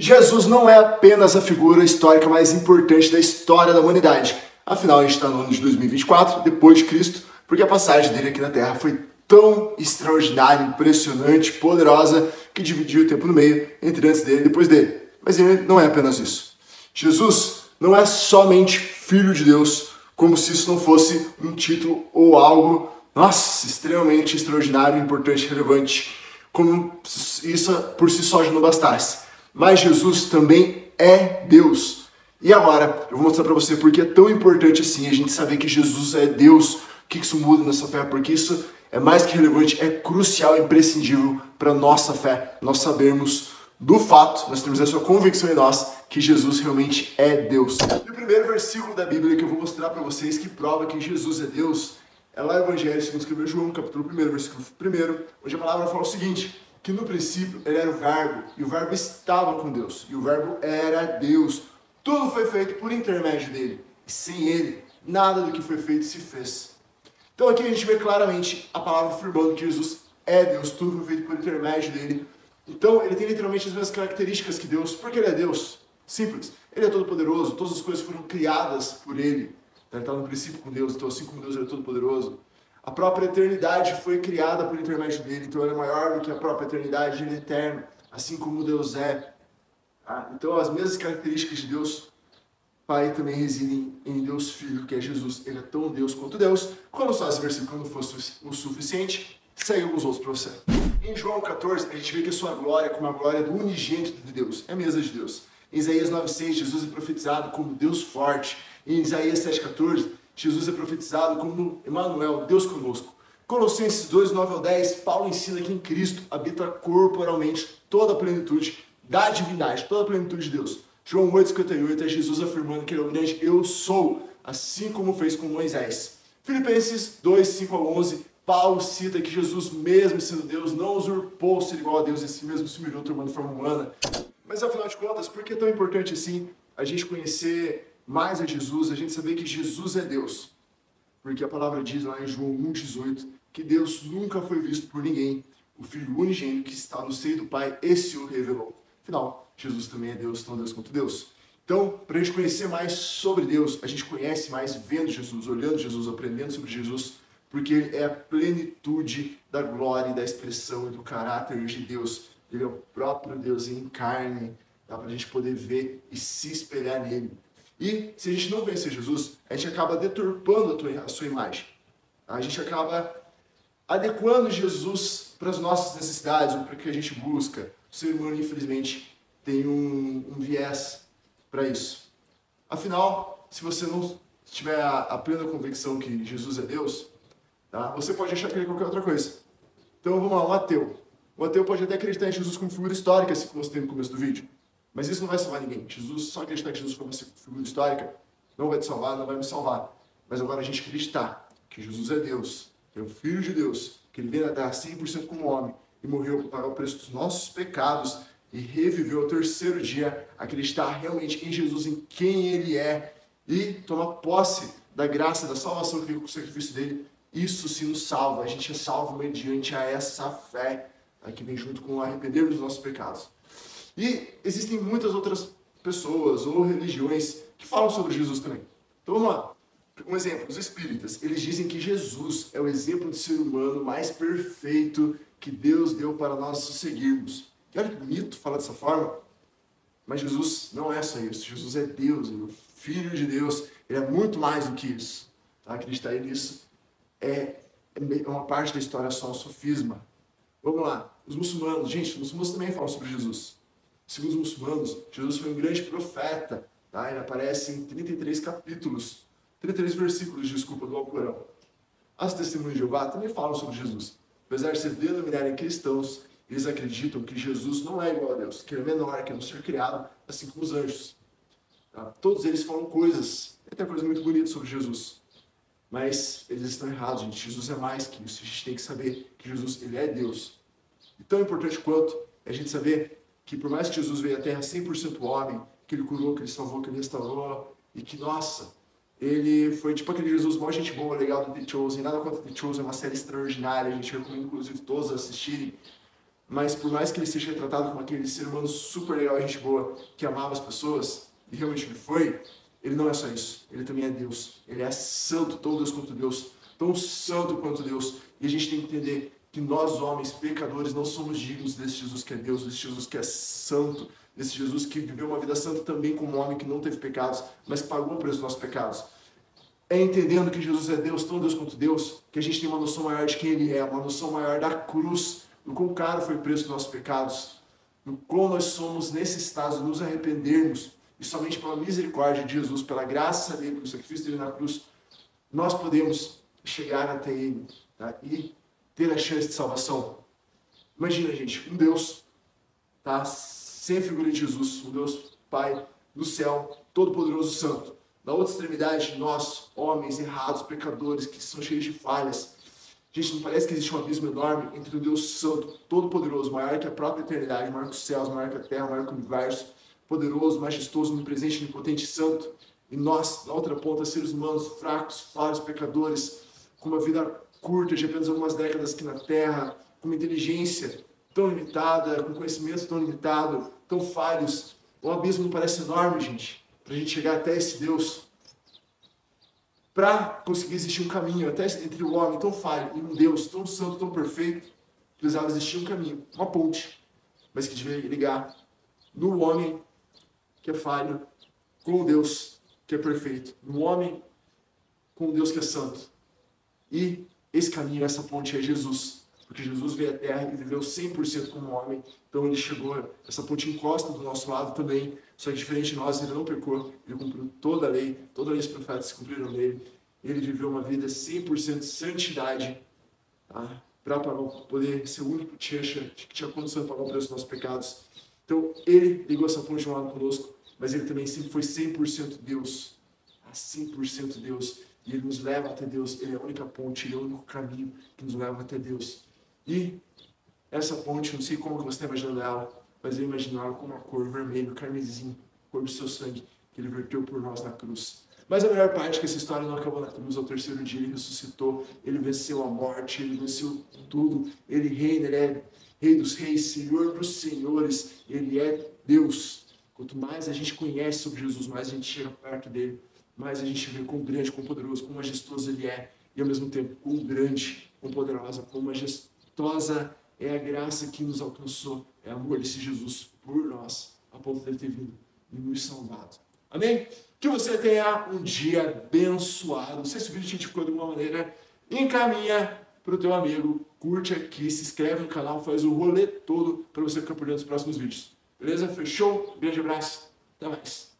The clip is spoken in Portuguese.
Jesus não é apenas a figura histórica mais importante da história da humanidade. Afinal, a gente está no ano de 2024, depois de Cristo, porque a passagem dele aqui na Terra foi tão extraordinária, impressionante, poderosa, que dividiu o tempo no meio entre antes dele e depois dele. Mas ele não é apenas isso. Jesus não é somente Filho de Deus, como se isso não fosse um título ou algo, nossa, extremamente extraordinário, importante, relevante, como isso por si só já não bastasse. Mas Jesus também é Deus. E agora, eu vou mostrar para você porque é tão importante assim a gente saber que Jesus é Deus. O que isso muda nessa fé? Porque isso é mais que relevante, é crucial e imprescindível para a nossa fé. Nós sabermos do fato, nós temos essa convicção em nós que Jesus realmente é Deus. E o primeiro versículo da Bíblia que eu vou mostrar para vocês que prova que Jesus é Deus é lá no Evangelho segundo escreveu João, capítulo 1, versículo 1, onde a palavra fala o seguinte: que no princípio ele era o Verbo, e o Verbo estava com Deus, e o Verbo era Deus. Tudo foi feito por intermédio dele, e sem ele, nada do que foi feito se fez. Então aqui a gente vê claramente a palavra afirmando que Jesus é Deus, tudo foi feito por intermédio dele. Então ele tem literalmente as mesmas características que Deus, porque ele é Deus. Simples. Ele é todo poderoso, todas as coisas foram criadas por ele. Ele está no princípio com Deus, então assim como Deus ele é todo poderoso. A própria eternidade foi criada por intermédio dele, então ele é maior do que a própria eternidade, ele é eterno, assim como Deus é. Então as mesmas características de Deus Pai também residem em Deus Filho, que é Jesus. Ele é tão Deus quanto Deus. Quando só esse versículo não fosse o suficiente, segue alguns outros para você. Em João 14, a gente vê que a sua glória é como a glória do unigênito de Deus, é a mesa de Deus. Em Isaías 9,6, Jesus é profetizado como Deus forte. Em Isaías 7,14, Jesus é profetizado como Emmanuel, Deus conosco. Colossenses 2, 9 ao 10, Paulo ensina que em Cristo habita corporalmente toda a plenitude da divindade, toda a plenitude de Deus. João 8,58 é Jesus afirmando que ele é o grande eu sou, assim como fez com Moisés. Filipenses 2, 5 ao 11, Paulo cita que Jesus, mesmo sendo Deus, não usurpou ser igual a Deus, e assim mesmo se humilhou tomando forma humana. Mas afinal de contas, por que é tão importante assim a gente conhecer mais a Jesus, a gente saber que Jesus é Deus? Porque a palavra diz lá em João 1,18 que Deus nunca foi visto por ninguém. O Filho unigênito que está no seio do Pai, esse o revelou. Afinal, Jesus também é Deus, tão Deus quanto Deus. Então, para a gente conhecer mais sobre Deus, a gente conhece mais vendo Jesus, olhando Jesus, aprendendo sobre Jesus, porque ele é a plenitude da glória, da expressão e do caráter de Deus. Ele é o próprio Deus em carne, dá para a gente poder ver e se espelhar nele. E se a gente não conhecer Jesus, a gente acaba deturpando a sua imagem. A gente acaba adequando Jesus para as nossas necessidades, ou para o que a gente busca. O ser humano, infelizmente, tem um viés para isso. Afinal, se você não tiver a plena convicção que Jesus é Deus, tá? Você pode achar que ele é qualquer outra coisa. Então vamos lá, um ateu. O ateu pode até acreditar em Jesus como figura histórica, assim como você tem no começo do vídeo. Mas isso não vai salvar ninguém. Jesus, só acreditar que Jesus foi uma figura histórica, não vai te salvar, não vai me salvar. Mas agora a gente acreditar que Jesus é Deus, que é o Filho de Deus, que ele veio na Terra 100% como homem e morreu para pagar o preço dos nossos pecados e reviveu ao terceiro dia, acreditar realmente em Jesus, em quem ele é e tomar posse da graça, da salvação que veio com o sacrifício dele, isso sim nos salva. A gente é salvo mediante a essa fé que vem junto com o arrepender dos nossos pecados. E existem muitas outras pessoas ou religiões que falam sobre Jesus também. Então vamos lá. Um exemplo, os espíritas, eles dizem que Jesus é o exemplo de ser humano mais perfeito que Deus deu para nós seguirmos. E olha que bonito falar dessa forma, mas Jesus não é só isso. Jesus é Deus, ele é o Filho de Deus, ele é muito mais do que isso. Tá? Acreditar nisso é uma parte da história só, um sofisma. Vamos lá, os muçulmanos, gente, os muçulmanos também falam sobre Jesus. Segundo os muçulmanos, Jesus foi um grande profeta, tá? Ele aparece em 33 capítulos, 33 versículos, desculpa, do Alcorão. As testemunhas de Jeová também falam sobre Jesus. Apesar de se denominarem cristãos, eles acreditam que Jesus não é igual a Deus, que ele é menor, que é um ser criado, assim como os anjos. Tá? Todos eles falam coisas, até coisas muito bonitas sobre Jesus. Mas eles estão errados, gente. Jesus é mais que isso. A gente tem que saber que Jesus, ele é Deus. E tão importante quanto é a gente saber que por mais que Jesus veio à Terra 100% homem, que ele curou, que ele salvou, que ele restaurou, e que, nossa, ele foi tipo aquele Jesus, mó gente boa, legal do The Chosen, nada contra The Chosen, é uma série extraordinária, a gente recomenda inclusive todos assistirem, mas por mais que ele seja retratado como aquele ser humano super legal, gente boa, que amava as pessoas, e realmente ele foi, ele não é só isso. Ele também é Deus. Ele é santo, tão Deus quanto Deus, tão santo quanto Deus. E a gente tem que entender que nós, homens, pecadores, não somos dignos desse Jesus que é Deus, desse Jesus que é santo, desse Jesus que viveu uma vida santa também como um homem que não teve pecados, mas que pagou o preço dos nossos pecados. É entendendo que Jesus é Deus, tão Deus quanto Deus, que a gente tem uma noção maior de quem Ele é, uma noção maior da cruz, do quão caro foi o preço dos nossos pecados, do quão nós somos necessitados de nos arrependermos, e somente pela misericórdia de Jesus, pela graça dele, pelo sacrifício dele na cruz, nós podemos chegar até Ele, tá? E ter a chance de salvação. Imagina, gente, um Deus, tá? Sem a figura de Jesus, um Deus Pai do céu, todo-poderoso, santo. Na outra extremidade, nós, homens errados, pecadores, que são cheios de falhas. Gente, não parece que existe um abismo enorme entre o Deus santo, todo-poderoso, maior que a própria eternidade, maior que os céus, maior que a terra, maior que o universo, poderoso, majestoso, onipresente, onipotente, santo, e nós, na outra ponta, seres humanos, fracos, falhos, pecadores, com uma vida curta, de apenas algumas décadas aqui na Terra, com uma inteligência tão limitada, com conhecimento tão limitado, tão falhos. O abismo não parece enorme, gente, para a gente chegar até esse Deus. Para conseguir existir um caminho até entre o homem tão falho e um Deus tão santo, tão perfeito, precisava existir um caminho, uma ponte, mas que devia ligar no homem que é falho com o Deus que é perfeito, no homem com o Deus que é santo. E esse caminho, essa ponte é Jesus, porque Jesus veio à Terra e viveu 100% como homem, então ele chegou, essa ponte encosta do nosso lado também, só que diferente de nós, ele não pecou, ele cumpriu toda a lei os profetas se cumpriram nele, ele viveu uma vida 100% de santidade, tá? Para poder ser o único que tinha condição de pagar o preço dos nossos pecados. Então ele ligou essa ponte de um lado conosco, mas ele também sempre foi 100% Deus, 100% Deus. E ele nos leva até Deus, ele é a única ponte, ele é o único caminho que nos leva até Deus. E essa ponte, não sei como você está imaginando ela, mas eu imagino ela com uma cor vermelha, carmesim, cor do seu sangue, que ele verteu por nós na cruz. Mas a melhor parte é que essa história não acabou na cruz, ao terceiro dia ele ressuscitou, ele venceu a morte, ele venceu tudo, ele reina, ele é Rei dos reis, Senhor dos senhores, ele é Deus. Quanto mais a gente conhece sobre Jesus, mais a gente chega perto dele, mais a gente vê quão grande, quão poderoso, quão majestoso ele é, e ao mesmo tempo quão grande, quão poderosa, quão majestosa é a graça que nos alcançou, é o amor desse Jesus por nós, a ponto de ele ter vindo e nos salvado. Amém? Que você tenha um dia abençoado. Se esse vídeo te edificou de alguma maneira, encaminha para o teu amigo, curte aqui, se inscreve no canal, faz o rolê todo para você ficar por dentro dos próximos vídeos. Beleza? Fechou? Um grande abraço. Até mais.